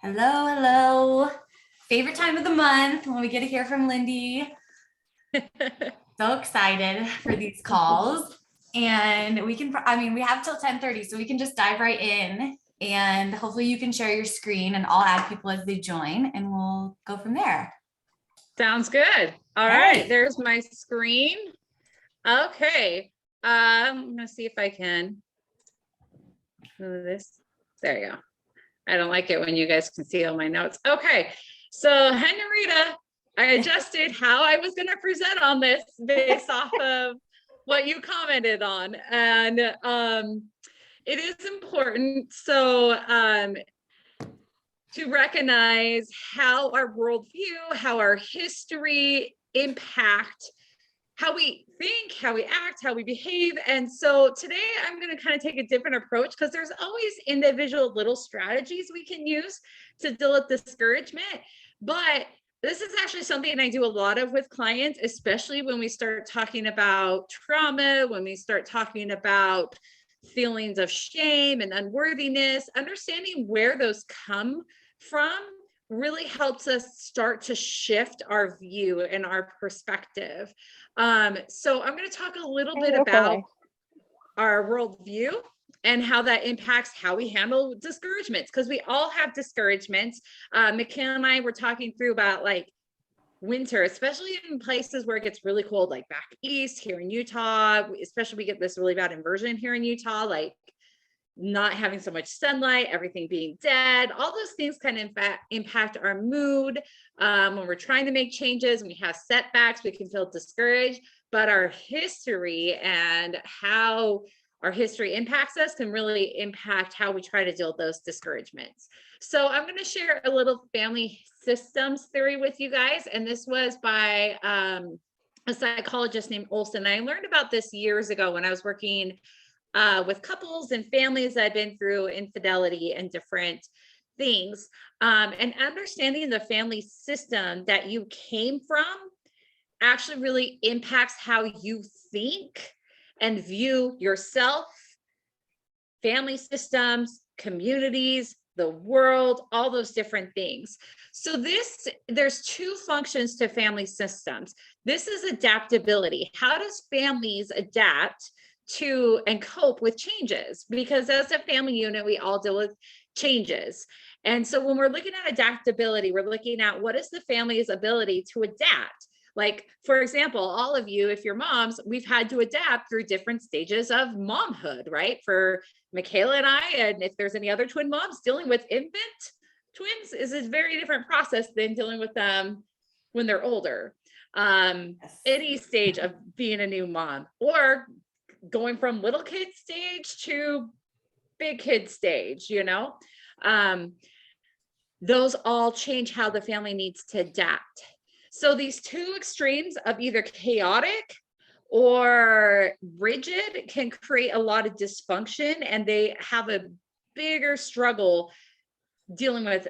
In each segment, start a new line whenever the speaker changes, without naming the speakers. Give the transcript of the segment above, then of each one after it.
Hello, hello. Favorite time of the month when we get to hear from Lindy. So excited for these calls. And we have till 10:30, so we can just dive right in. And hopefully you can share your screen and I'll add people as they join and we'll go from there.
Sounds good. All right, there's my screen. Okay. I'm gonna see if I can move this. There you go. I don't like it when you guys can see all my notes. Okay, so Henrietta, I adjusted how I was gonna present on this based off of what you commented on. And it is important. So to recognize how our worldview, how our history impact how we think, how we act, how we behave. And so today I'm going to kind of take a different approach because there's always individual little strategies we can use to deal with discouragement. But this is actually something I do a lot of with clients, especially when we start talking about trauma, when we start talking about feelings of shame and unworthiness. Understanding where those come from really helps us start to shift our view and our perspective. So I'm going to talk a little bit about our worldview and how that impacts how we handle discouragements, because we all have discouragements. Michaela and I were talking through about like winter, especially in places where it gets really cold, like back east here in Utah, especially we get this really bad inversion here in Utah, like not having so much sunlight, everything being dead, all those things kind of impact our mood. When we're trying to make changes and we have setbacks, we can feel discouraged, but our history and how our history impacts us can really impact how we try to deal with those discouragements. So I'm going to share a little family systems theory with you guys. And this was by a psychologist named Olson. I learned about this years ago when I was working with couples and families that had been through infidelity and different things. And understanding the family system that you came from actually really impacts how you think and view yourself, family systems, communities, the world, all those different things. So there's two functions to family systems. This is adaptability. How does families adapt to and cope with changes? Because as a family unit, we all deal with changes. And so when we're looking at adaptability, we're looking at what is the family's ability to adapt. Like, for example, all of you, if you're moms, we've had to adapt through different stages of momhood, right? For Michaela and I, and if there's any other twin moms, dealing with infant twins is a very different process than dealing with them when they're older. Any stage of being a new mom, or going from little kid stage to big kid stage, those all change how the family needs to adapt. So these two extremes of either chaotic or rigid can create a lot of dysfunction, and they have a bigger struggle dealing with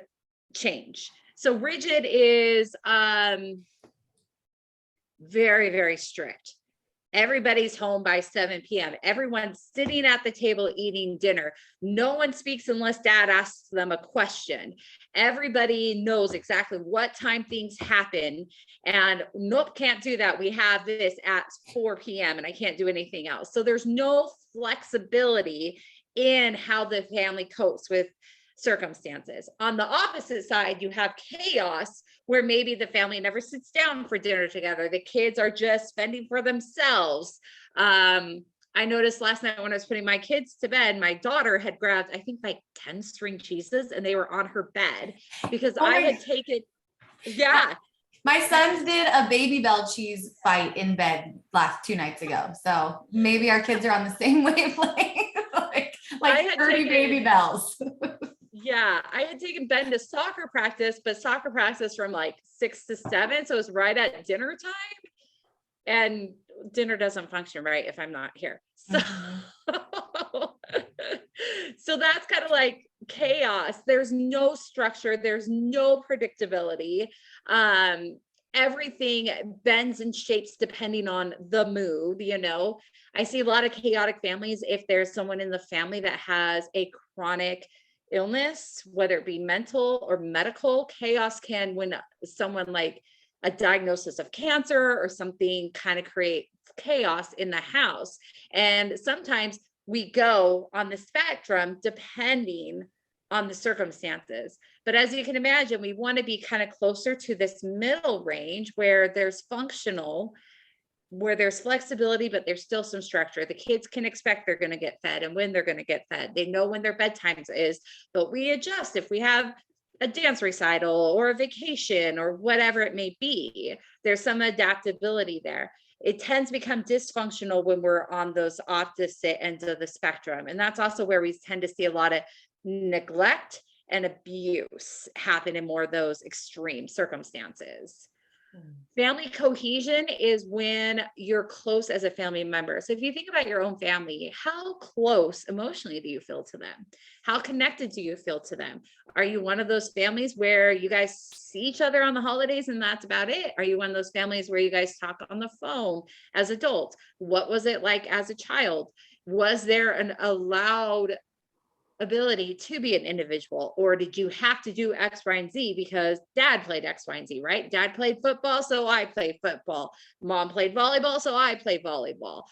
change. So rigid is very, very strict. Everybody's home by 7 p.m. Everyone's sitting at the table eating dinner. No one speaks unless dad asks them a question. Everybody knows exactly what time things happen. And nope, can't do that. We have this at 4 p.m. and I can't do anything else. So there's no flexibility in how the family copes with circumstances. On the opposite side, you have chaos, where maybe the family never sits down for dinner together. The kids are just spending for themselves. I noticed last night when I was putting my kids to bed, my daughter had grabbed, I think, like 10 string cheeses, and they were on her bed because I had taken,
My sons did a Baby Bell cheese fight in bed last 2 nights ago. So maybe our kids are on the same wavelength, like 30 Baby Bells.
Yeah, I had taken Ben to soccer practice, but soccer practice from like 6 to 7. So it was right at dinner time, and dinner doesn't function right if I'm not here. So, so that's kind of like chaos. There's no structure. There's no predictability. Everything bends and shapes depending on the mood. I see a lot of chaotic families if there's someone in the family that has a chronic illness, whether it be mental or medical. Chaos can, when someone like a diagnosis of cancer or something, kind of create chaos in the house. And sometimes we go on the spectrum depending on the circumstances. But as you can imagine, we want to be kind of closer to this middle range where there's functional, where there's flexibility, but there's still some structure. The kids can expect they're going to get fed and when they're going to get fed. They know when their bedtime is, but we adjust if we have a dance recital or a vacation or whatever it may be. There's some adaptability there. It tends to become dysfunctional when we're on those opposite ends of the spectrum. And that's also where we tend to see a lot of neglect and abuse happen in more of those extreme circumstances. Family cohesion is when you're close as a family member. So if you think about your own family, how close emotionally do you feel to them? How connected do you feel to them? Are you one of those families where you guys see each other on the holidays and that's about it? Are you one of those families where you guys talk on the phone as adults? What was it like as a child? Was there an allowed ability to be an individual, or did you have to do X, Y, and Z because dad played X, Y, and Z, right? Dad played football, so I played football. Mom played volleyball, so I played volleyball.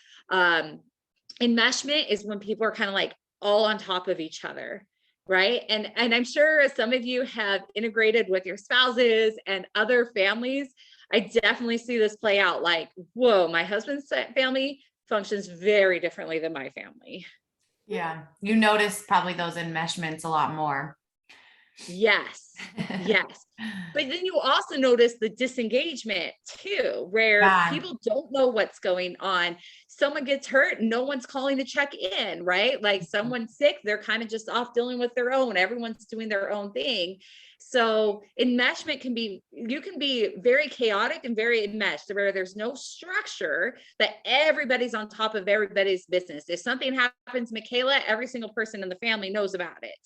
Enmeshment is when people are kind of like all on top of each other, right? And I'm sure some of you have integrated with your spouses and other families. I definitely see this play out like, whoa, my husband's family functions very differently than my family.
Yeah. You notice probably those enmeshments a lot more.
Yes. Yes. But then you also notice the disengagement too, where people don't know what's going on. Someone gets hurt, no one's calling to check in, right? Like someone's sick, they're kind of just off dealing with their own. Everyone's doing their own thing. So enmeshment can be, you can be very chaotic and very enmeshed where there's no structure, that everybody's on top of everybody's business. If something happens, Michaela, every single person in the family knows about it.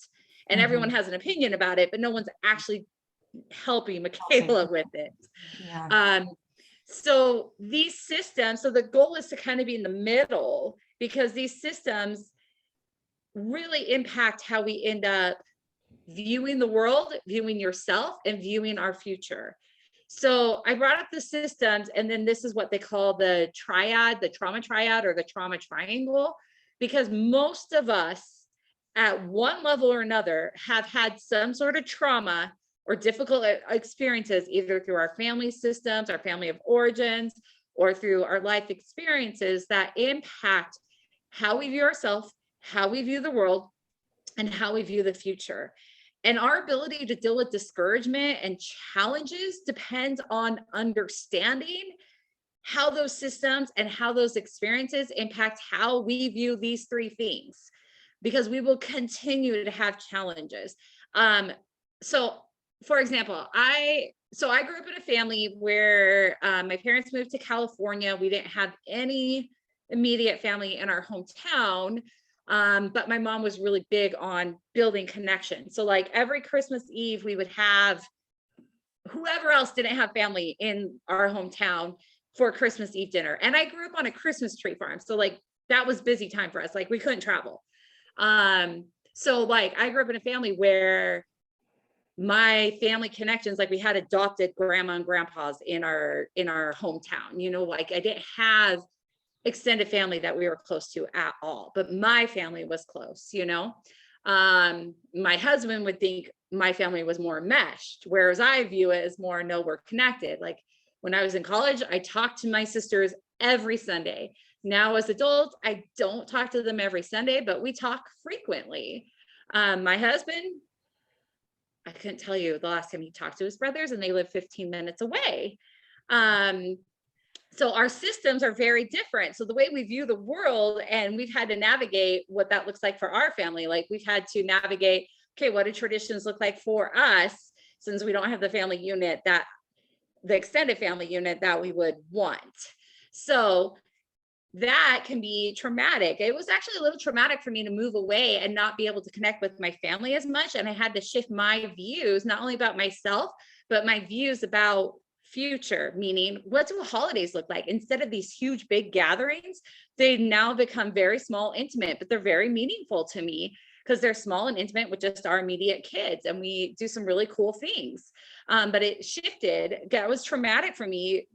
And everyone has an opinion about it, but no one's actually helping Michaela with it.
Yeah.
So these systems, so the goal is to kind of be in the middle, because these systems really impact how we end up viewing the world, viewing yourself, and viewing our future. So I brought up the systems, and then this is what they call the triad, the trauma triad, or the trauma triangle, because most of us at one level or another have had some sort of trauma or difficult experiences, either through our family systems, our family of origins, or through our life experiences that impact how we view ourselves, how we view the world, and how we view the future. And our ability to deal with discouragement and challenges depends on understanding how those systems and how those experiences impact how we view these three things, because we will continue to have challenges. So for example, I grew up in a family where my parents moved to California. We didn't have any immediate family in our hometown. But my mom was really big on building connection. So like every Christmas Eve, we would have whoever else didn't have family in our hometown for Christmas Eve dinner. And I grew up on a Christmas tree farm. So like that was busy time for us. Like we couldn't travel. So like I grew up in a family where my family connections, like we had adopted grandma and grandpas in our hometown, you know, like I didn't have extended family that we were close to at all, but my family was close, you know. My husband would think my family was more meshed, whereas I view it as more, no, we're connected. Like when I was in college, I talked to my sisters every Sunday. Now as adults, I don't talk to them every Sunday, but we talk frequently. My husband, I couldn't tell you the last time he talked to his brothers, and they live 15 minutes away. So our systems are very different. So the way we view the world, and we've had to navigate what that looks like for our family. Like we've had to navigate, okay, what do traditions look like for us, since we don't have the family unit, that the extended family unit that we would want. So that can be traumatic. It was actually a little traumatic for me to move away and not be able to connect with my family as much. And I had to shift my views, not only about myself, but my views about future, meaning what do holidays look like? Instead of these huge, big gatherings, they now become very small, intimate, but they're very meaningful to me, because they're small and intimate with just our immediate kids, and we do some really cool things. But it shifted. That was traumatic for me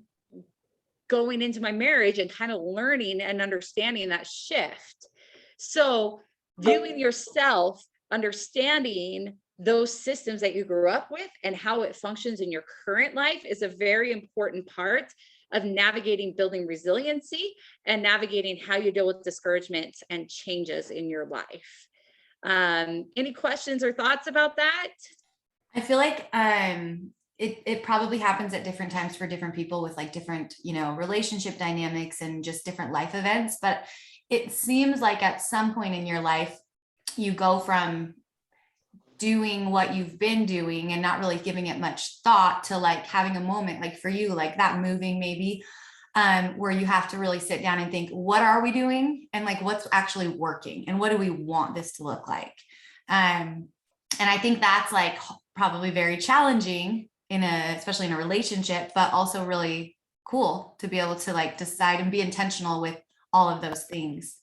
going into my marriage and kind of learning and understanding that shift. So viewing yourself, understanding those systems that you grew up with and how it functions in your current life is a very important part of navigating building resiliency and navigating how you deal with discouragement and changes in your life. Any questions or thoughts about that?
I feel like it probably happens at different times for different people with like different, relationship dynamics and just different life events. But it seems like at some point in your life, you go from doing what you've been doing and not really giving it much thought to like having a moment like for you, like that moving maybe, where you have to really sit down and think, what are we doing? And like, what's actually working? And what do we want this to look like? And I think that's like probably very challenging especially in a relationship, but also really cool to be able to like decide and be intentional with all of those things.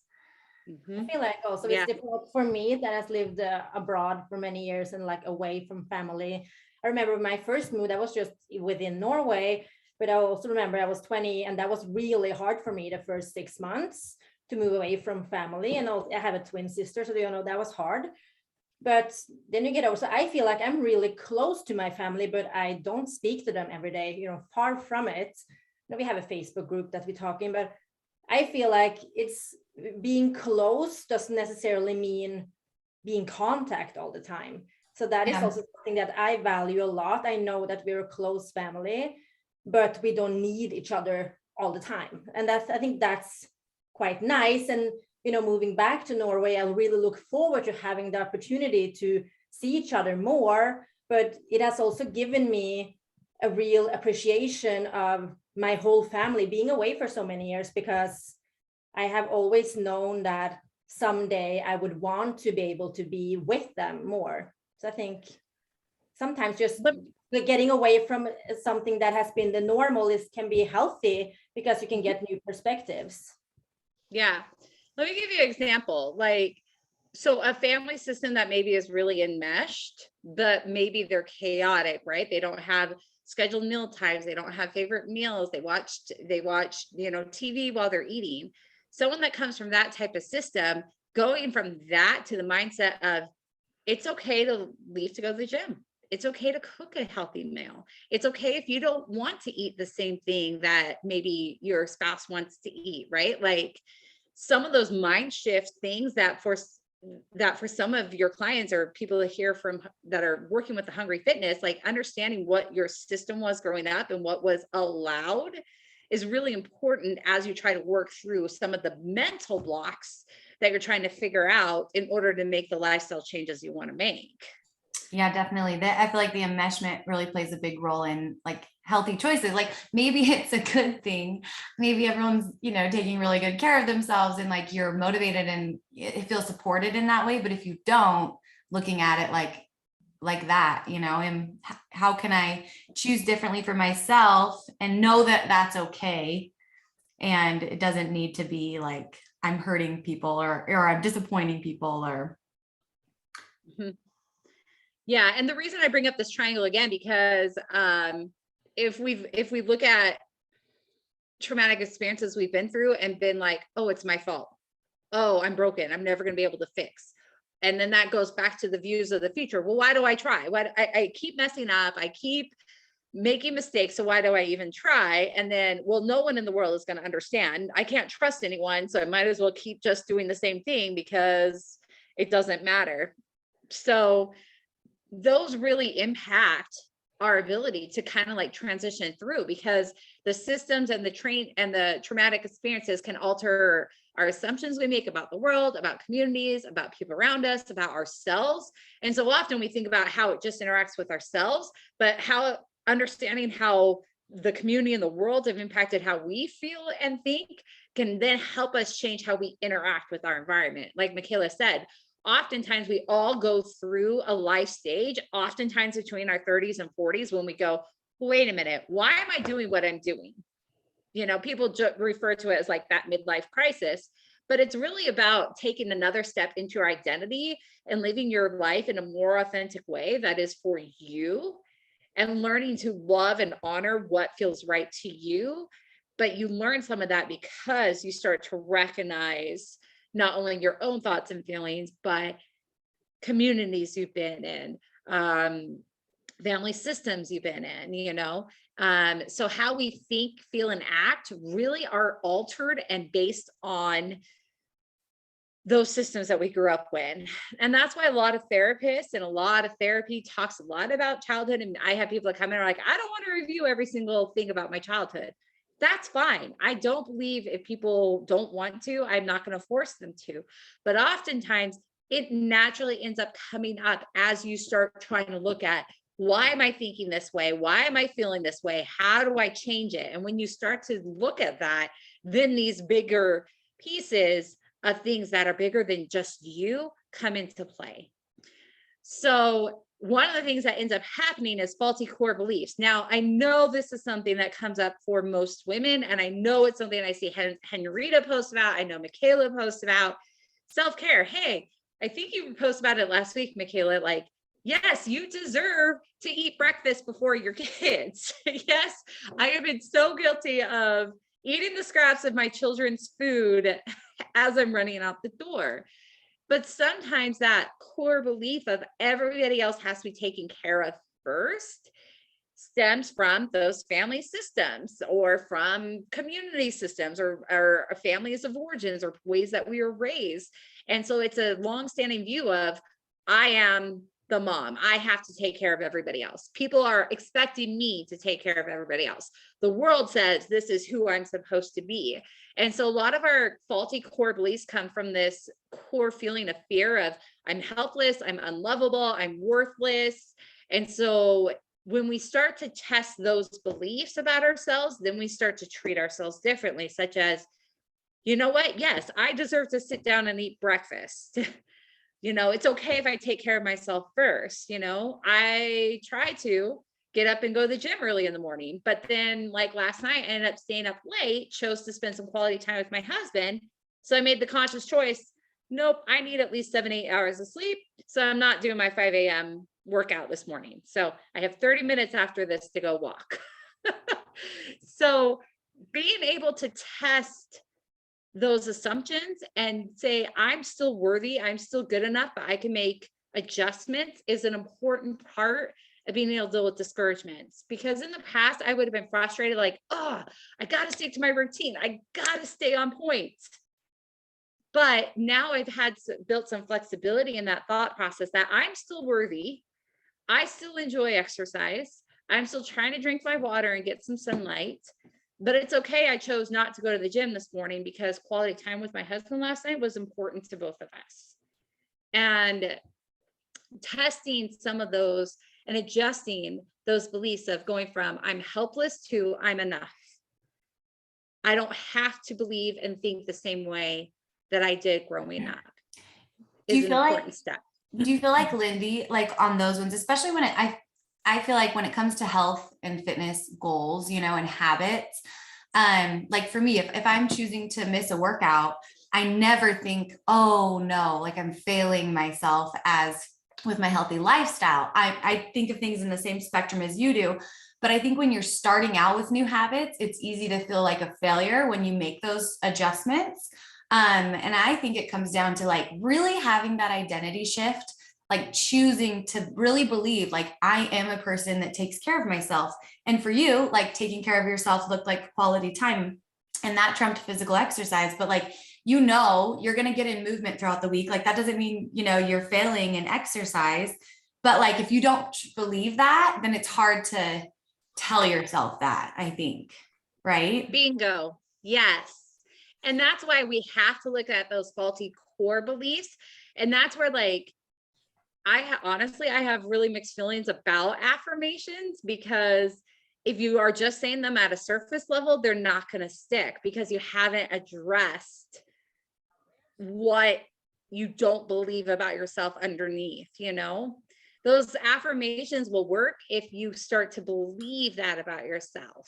I feel like also it's difficult for me that has lived abroad for many years and like away from family. I remember my first move, that was just within Norway, but I also remember I was 20 and that was really hard for me the first 6 months to move away from family. And also, I have a twin sister, so that was hard. But then you get over, so I feel like I'm really close to my family, but I don't speak to them every day, far from it. We have a Facebook group that we're talking, but I feel like it's being close doesn't necessarily mean being contact all the time. So that is also something that I value a lot. I know that we're a close family, but we don't need each other all the time. And I think that's quite nice. And, moving back to Norway, I'll really look forward to having the opportunity to see each other more. But it has also given me a real appreciation of my whole family being away for so many years, because I have always known that someday I would want to be able to be with them more. So I think sometimes just getting away from something that has been the normal can be healthy, because you can get new perspectives.
Yeah. Let me give you an example. So a family system that maybe is really enmeshed, but maybe they're chaotic, right? They don't have scheduled meal times. They don't have favorite meals. They watch, TV while they're eating. Someone that comes from that type of system, going from that to the mindset of it's okay to leave to go to the gym. It's okay to cook a healthy meal. It's okay if you don't want to eat the same thing that maybe your spouse wants to eat, right? Like some of those mind shift things that for some of your clients or people to hear from that are working with the Hungry Fitness, like understanding what your system was growing up and what was allowed is really important as you try to work through some of the mental blocks that you're trying to figure out in order to make the lifestyle changes you want to make.
Yeah, definitely. I feel like the enmeshment really plays a big role in like healthy choices. Like maybe it's a good thing. Maybe everyone's, taking really good care of themselves and like you're motivated and it feels supported in that way. But if you don't, looking at it like that, and how can I choose differently for myself and know that that's okay. And it doesn't need to be like I'm hurting people or I'm disappointing people or.
Mm-hmm. Yeah. And the reason I bring up this triangle again, because if we look at traumatic experiences we've been through and been like, oh, it's my fault. Oh, I'm broken. I'm never going to be able to fix. And then that goes back to the views of the future. Well, why do I try? I keep messing up. I keep making mistakes. So why do I even try? And then, well, no one in the world is going to understand. I can't trust anyone. So I might as well keep just doing the same thing because it doesn't matter. So those really impact our ability to kind of like transition through, because the systems and the traumatic experiences can alter our assumptions we make about the world, about communities, about people around us, about ourselves. And so often we think about how it just interacts with ourselves, but how understanding how the community and the world have impacted how we feel and think can then help us change how we interact with our environment. Like Michaela said, oftentimes we all go through a life stage, oftentimes between our 30s and 40s, when we go, wait a minute, why am I doing what I'm doing? People refer to it as like that midlife crisis, but it's really about taking another step into your identity and living your life in a more authentic way that is for you, and learning to love and honor what feels right to you. But you learn some of that because you start to recognize not only your own thoughts and feelings, but communities you've been in, family systems you've been in, so how we think, feel, and act really are altered and based on those systems that we grew up with. And that's why a lot of therapists and a lot of therapy talks a lot about childhood. And I have people that come in and are like, I don't want to review every single thing about my childhood. That's fine. I don't believe if people don't want to, I'm not going to force them to. But oftentimes it naturally ends up coming up as you start trying to look at, why am I thinking this way? Why am I feeling this way? How do I change it? And when you start to look at that, then these bigger pieces of things that are bigger than just you come into play. So one of the things that ends up happening is faulty core beliefs. Now, I know this is something that comes up for most women, and I know it's something I see Henrietta post about. I know Michaela posts about self-care. Hey, I think you posted about it last week, Michaela, like, yes, you deserve to eat breakfast before your kids. Yes, I have been so guilty of eating the scraps of my children's food as I'm running out the door. But sometimes that core belief of everybody else has to be taken care of first stems from those family systems, or from community systems, or families of origins, or ways that we were raised. And so it's a long-standing view of, I am the mom, I have to take care of everybody else. People are expecting me to take care of everybody else. The world says this is who I'm supposed to be. And so a lot of our faulty core beliefs come from this core feeling of fear of, I'm helpless, I'm unlovable, I'm worthless. And so when we start to test those beliefs about ourselves, then we start to treat ourselves differently, such as, you know what? Yes, I deserve to sit down and eat breakfast. It's okay if I take care of myself first. I try to get up and go to the gym early in the morning, but then like last night, I ended up staying up late, chose to spend some quality time with my husband. So I made the conscious choice. Nope, I need at least 7-8 hours of sleep. So I'm not doing my 5 a.m. workout this morning. So I have 30 minutes after this to go walk. So being able to test those assumptions and say, I'm still worthy, I'm still good enough, but I can make adjustments, is an important part of being able to deal with discouragements. Because in the past, I would have been frustrated, like, oh, I got to stick to my routine, I got to stay on point. But now I've built some flexibility in that thought process, that I'm still worthy, I still enjoy exercise, I'm still trying to drink my water and get some sunlight. But it's okay. I chose not to go to the gym this morning because quality time with my husband last night was important to both of us. And testing some of those and adjusting those beliefs of going from I'm helpless to I'm enough. I don't have to believe and think the same way that I did growing up.
Do you
Is an
feel
important
like,
step.
do you feel like, Lindy, like on those ones, especially when I feel like when it comes to health and fitness goals, and habits, like for me, if I'm choosing to miss a workout, I never think, oh no, like I'm failing myself as with my healthy lifestyle. I think of things in the same spectrum as you do. But I think when you're starting out with new habits, it's easy to feel like a failure when you make those adjustments. And I think it comes down to like really having that identity shift, like choosing to really believe like I am a person that takes care of myself. And for you, like taking care of yourself looked like quality time, and that trumped physical exercise. But like, you're going to get in movement throughout the week. Like that doesn't mean, you're failing in exercise. But like, if you don't believe that, then it's hard to tell yourself that, I think. Right?
Bingo. Yes. And that's why we have to look at those faulty core beliefs. And that's where like, honestly, I have really mixed feelings about affirmations, because if you are just saying them at a surface level, they're not going to stick because you haven't addressed what you don't believe about yourself underneath. Those affirmations will work if you start to believe that about yourself.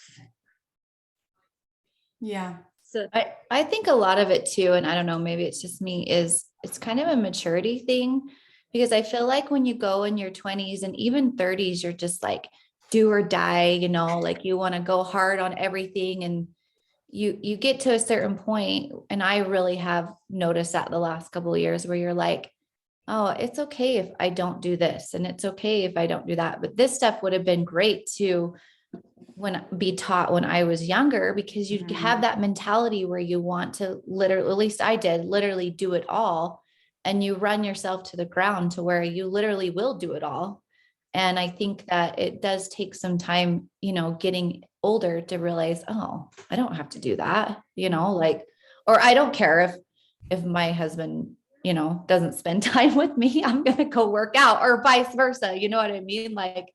Yeah.
So
I think a lot of it too, and I don't know, maybe it's just me, is it's kind of a maturity thing, because I feel like when you go in your 20s and even 30s, you're just like do or die, like you want to go hard on everything, and you get to a certain point, and I really have noticed that the last couple of years, where you're like, oh, it's okay if I don't do this, and it's okay if I don't do that, but this stuff would have been great to be taught when I was younger, because you have that mentality where you want to literally, at least I did, literally do it all. And you run yourself to the ground to where you literally will do it all. And I think that it does take some time, getting older, to realize, oh, I don't have to do that, or I don't care if my husband, doesn't spend time with me, I'm going to go work out, or vice versa. You know what I mean? Like,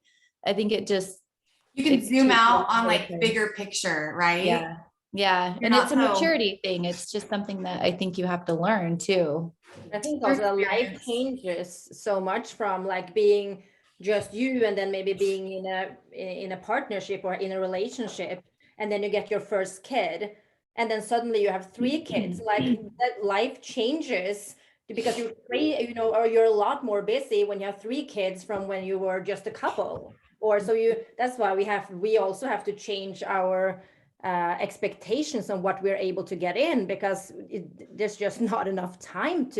I think
you can
it's
zoom
too
out
close
on
to
like
the
bigger picture, right?
Yeah. Yeah.
You're
And it's
not
a
so
maturity thing. It's just something that I think you have to learn too.
I think
your
also the life
experience.
changes so much from like being just you, and then maybe being in a partnership or in a relationship, and then you get your first kid, and then suddenly you have three kids. Like that life changes because you're three, or you're a lot more busy when you have three kids from when you were just a couple. Or so that's why we also have to change our expectations on what we're able to get in, because there's just not enough time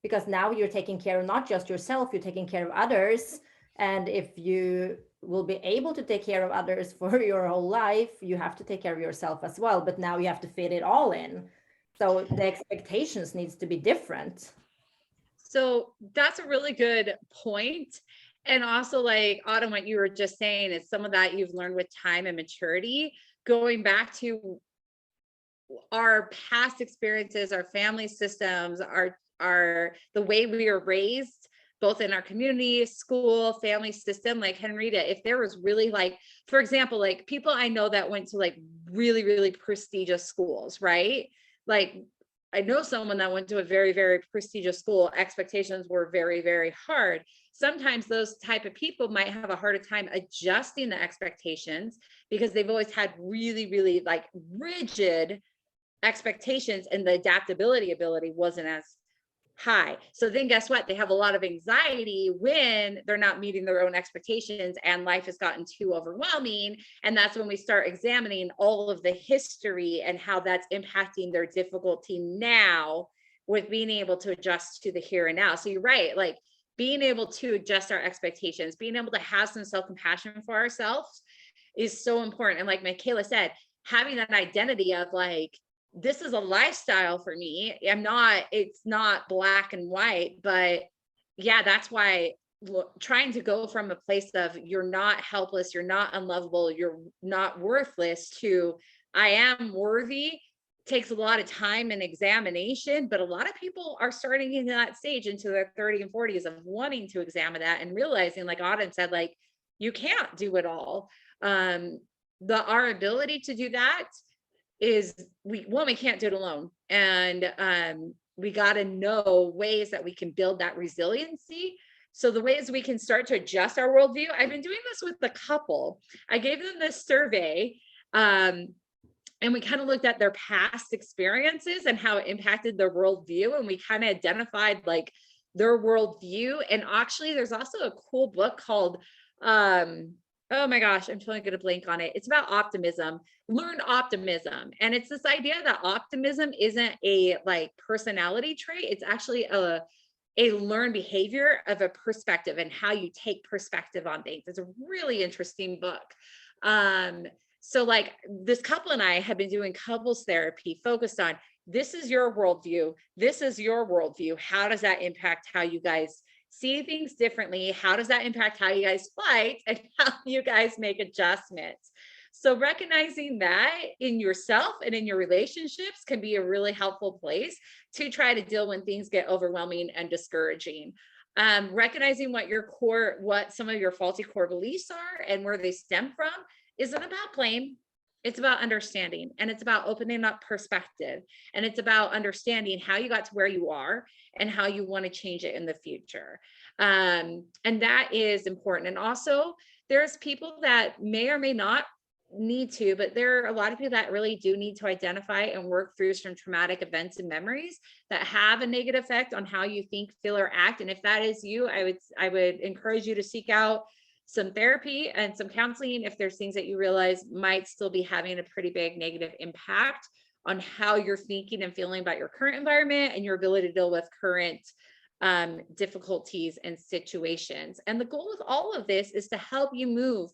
because now you're taking care of not just yourself, you're taking care of others. And if you will be able to take care of others for your whole life, you have to take care of yourself as well, but now you have to fit it all in, so the expectations needs to be different.
So that's a really good point. And also, like Autumn, what you were just saying is some of that you've learned with time and maturity, going back to our past experiences, our family systems, our the way we were raised, both in our community, school, family system. Like Henrietta, if there was really, like, for example, like people I know that went to like really, really prestigious schools, right? Like I know someone that went to a very, very prestigious school. Expectations were very, very hard. Sometimes those type of people might have a harder time adjusting the expectations because they've always had really, really like rigid expectations, and the adaptability ability wasn't as high. So then guess what? They have a lot of anxiety when they're not meeting their own expectations and life has gotten too overwhelming. And that's when we start examining all of the history and how that's impacting their difficulty now with being able to adjust to the here and now. So you're right, like being able to adjust our expectations, being able to have some self-compassion for ourselves is so important. And like Michaela said, having that identity of like, this is a lifestyle for me. It's not black and white, but yeah, that's why trying to go from a place of you're not helpless, you're not unlovable, you're not worthless, to I am worthy takes a lot of time and examination. But a lot of people are starting in that stage into their 30s and 40s of wanting to examine that and realizing, like Autumn said, like you can't do it all. Our ability to do that is we can't do it alone. And we got to know ways that we can build that resiliency. So the ways we can start to adjust our worldview, I've been doing this with the couple. I gave them this survey and we kind of looked at their past experiences and how it impacted their worldview. And we kind of identified like their worldview. And actually there's also a cool book called oh my gosh, I'm totally going to blank on it. It's about optimism, learn optimism. And it's this idea that optimism isn't a like personality trait. It's actually a learned behavior of a perspective and how you take perspective on things. It's a really interesting book. So like this couple and I have been doing couples therapy focused on, this is your worldview. This is your worldview. How does that impact how you guys see things differently? How does that impact how you guys fight and how you guys make adjustments? So recognizing that in yourself and in your relationships can be a really helpful place to try to deal when things get overwhelming and discouraging. Recognizing what some of your faulty core beliefs are and where they stem from isn't about blame. It's about understanding, and it's about opening up perspective, and it's about understanding how you got to where you are and how you want to change it in the future. And that is important. And also there's people that may or may not need to, but there are a lot of people that really do need to identify and work through some traumatic events and memories that have a negative effect on how you think, feel, or act. And if that is you, I would encourage you to seek out some therapy and some counseling if there's things that you realize might still be having a pretty big negative impact on how you're thinking and feeling about your current environment and your ability to deal with current difficulties and situations. And the goal with all of this is to help you move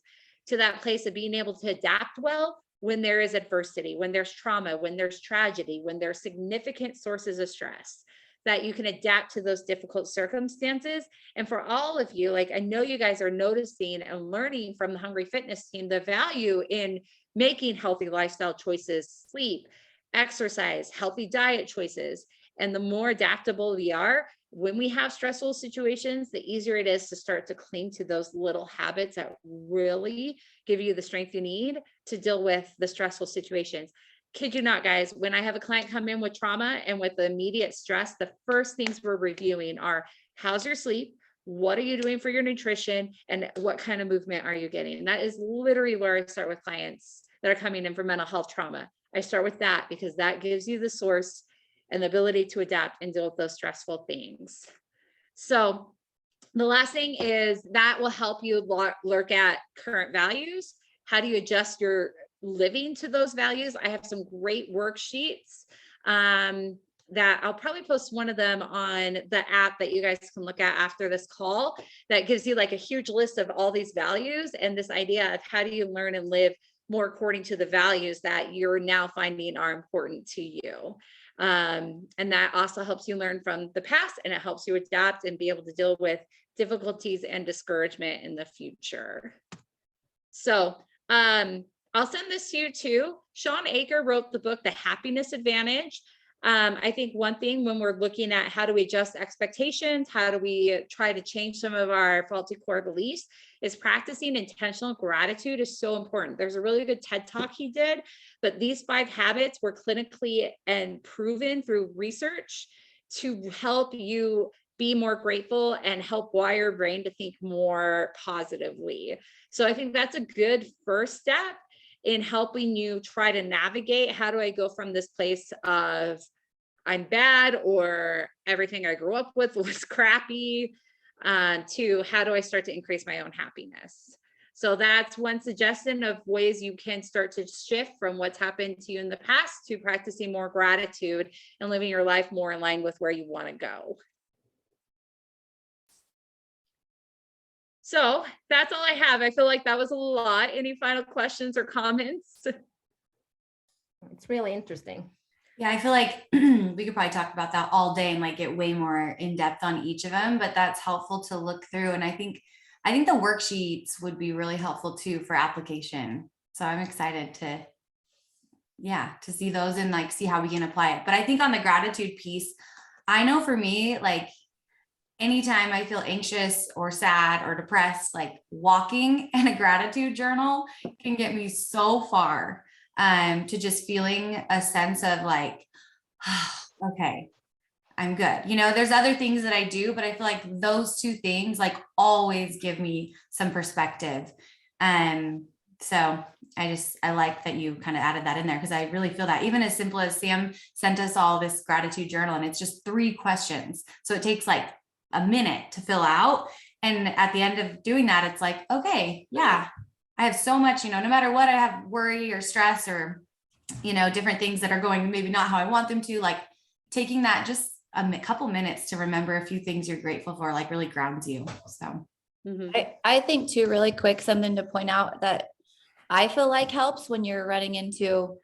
to that place of being able to adapt well when there is adversity, when there's trauma, when there's tragedy, when there's significant sources of stress, that you can adapt to those difficult circumstances. And for all of you, like, I know you guys are noticing and learning from the Hungry Fitness team, the value in making healthy lifestyle choices, sleep, exercise, healthy diet choices. And the more adaptable we are, when we have stressful situations, the easier it is to start to cling to those little habits that really give you the strength you need to deal with the stressful situations. Kid you not, guys, when I have a client come in with trauma and with the immediate stress, the first things we're reviewing are, how's your sleep? What are you doing for your nutrition? And what kind of movement are you getting? And that is literally where I start with clients that are coming in for mental health trauma. I start with that because that gives you the source and the ability to adapt and deal with those stressful things. So the last thing is that will help you look at current values. How do you adjust your living to those values? I have some great worksheets that I'll probably post one of them on the app that you guys can look at after this call, that gives you like a huge list of all these values and this idea of how do you learn and live more according to the values that you're now finding are important to you. And that also helps you learn from the past, and it helps you adapt and be able to deal with difficulties and discouragement in the future. So I'll send this to you too. Sean Aker wrote the book, The Happiness Advantage. I think one thing when we're looking at how do we adjust expectations, how do we try to change some of our faulty core beliefs, is practicing intentional gratitude is so important. There's a really good TED Talk he did, but these 5 habits were clinically and proven through research to help you be more grateful and help wire your brain to think more positively. So I think that's a good first step in helping you try to navigate, how do I go from this place of I'm bad or everything I grew up with was crappy, to how do I start to increase my own happiness? So that's one suggestion of ways you can start to shift from what's happened to you in the past to practicing more gratitude and living your life more in line with where you want to go. So that's all I have. I feel like that was a lot. Any final questions or comments?
It's really interesting.
Yeah, I feel like we could probably talk about that all day and like get way more in depth on each of them, but that's helpful to look through. And I think the worksheets would be really helpful too for application. So I'm excited to see those and like see how we can apply it. But I think on the gratitude piece, I know for me, like anytime I feel anxious or sad or depressed, like walking and a gratitude journal can get me so far. To just feeling a sense of like, okay, I'm good. You know, there's other things that I do, but I feel like those 2 things like always give me some perspective. So I like that you kind of added that in there, because I really feel that even as simple as Sam sent us all this gratitude journal and it's just 3 questions. So it takes like a minute to fill out. And at the end of doing that, it's like, okay, yeah, I have so much, no matter what, I have worry or stress or, different things that are going maybe not how I want them to, like taking that just a couple minutes to remember a few things you're grateful for, like really grounds you. So
I think too, really quick, something to point out that I feel like helps when you're running into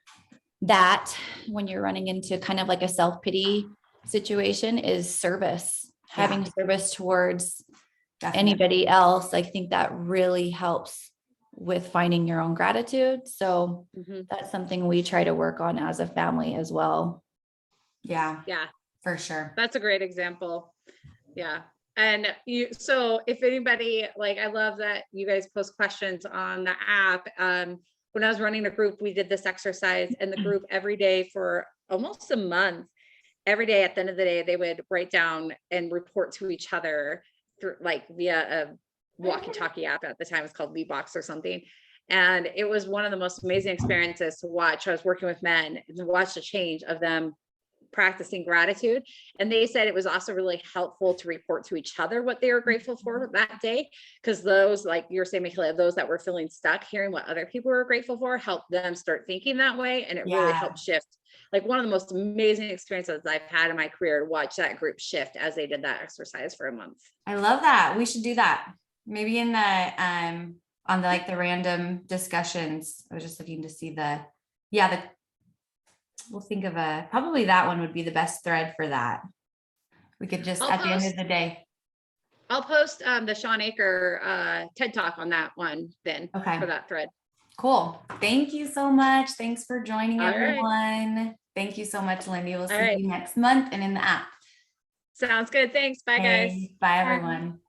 kind of like a self-pity situation is service, having service towards anybody else. I think that really helps with finding your own gratitude. So that's something we try to work on as a family as well.
Yeah, for sure.
That's a great example. Yeah. And so if anybody, like, I love that you guys post questions on the app. When I was running a group, we did this exercise, and the group every day for almost a month, every day at the end of the day, they would write down and report to each other through like via a walkie-talkie app. At the time it was called Leadbox or something. And it was one of the most amazing experiences to watch. I was working with men and to watch the change of them practicing gratitude. And they said it was also really helpful to report to each other what they were grateful for that day. Because those, like you're saying, Michaela, those that were feeling stuck, hearing what other people were grateful for helped them start thinking that way. And it really helped shift. Like one of the most amazing experiences I've had in my career to watch that group shift as they did that exercise for a month.
I love that. We should do that. Maybe in the, on the, like the random discussions. I was just looking to see we'll think of probably that one would be the best thread for that. We could just, at the end of the day.
I'll post the Sean Aker TED Talk on that one then for that thread.
Cool. Thank you so much. Thanks for joining, everyone.
Right.
Thank you so much, Lindy. We'll see you next month and in the app.
Sounds good. Thanks. Bye, guys.
Bye, everyone.